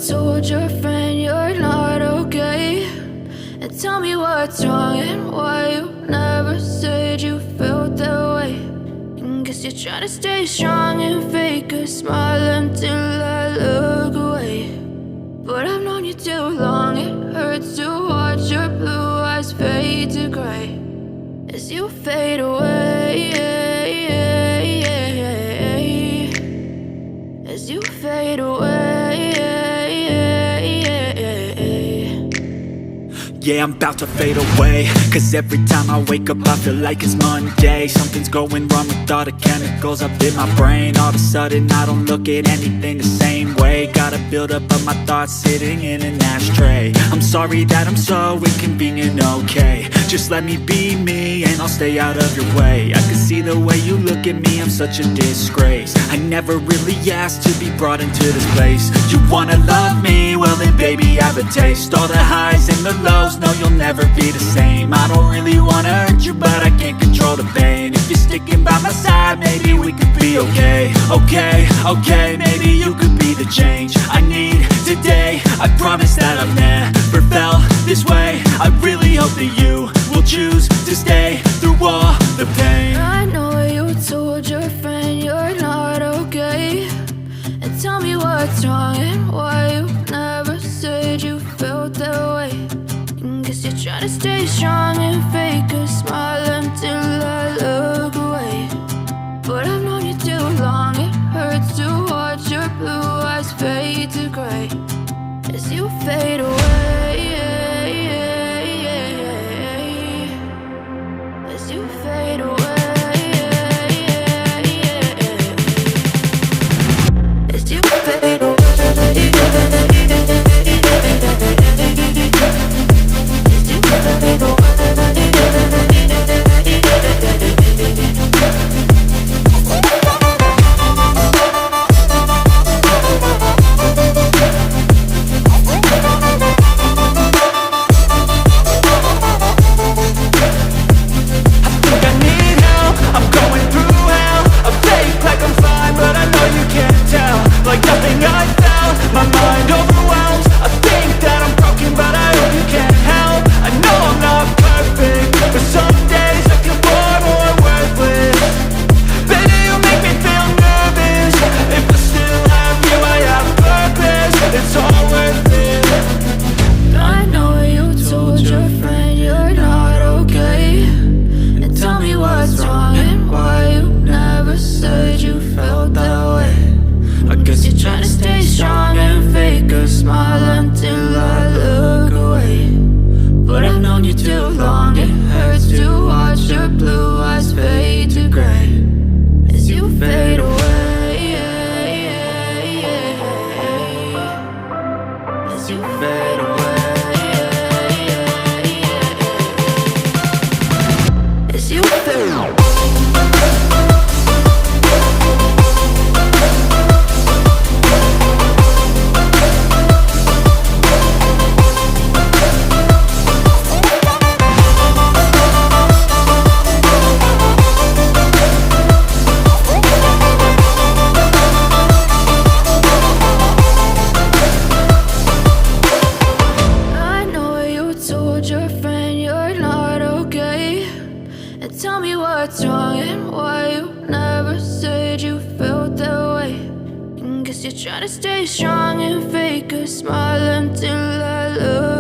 told your friend you're not okay? And tell me what's wrong and why you never said you felt that way. And guess you're trying to stay strong and fake a smile until I look away. But I've known you too long, it hurts to watch your blue eyes fade to gray as you fade away, as you fade away. Yeah, I'm about to fade away, cause every time I wake up I feel like it's Monday. Something's going wrong with all the chemicals up in my brain. All of a sudden I don't look at anything the same way. Got a buildup of my thoughts sitting in an ashtray. I'm sorry that I'm so inconvenient, okay? Just let me be me and I'll stay out of your way. I can see the way you look at me, I'm such a disgrace. I never really asked to be brought into this place. You wanna love me? Well then baby I have a taste. All the highs and the lows, no, you'll never be the same. I don't really wanna hurt you, but I can't control the pain. If you're sticking by my side, maybe we could be okay. Okay, maybe you could be the change I need today. I promise that I've never felt this way. I really hope that you will choose to stay through all the pain. I know you told your friend you're not okay. And tell me what's wrong and why you never said you felt that way. Guess you're trying to stay strong and fake a smile until I look away. But I've known you too long, it hurts to watch your blue eyes fade to gray as you fade away, as you fade away, as you fade away. Trying to stay strong and fake a smile until I look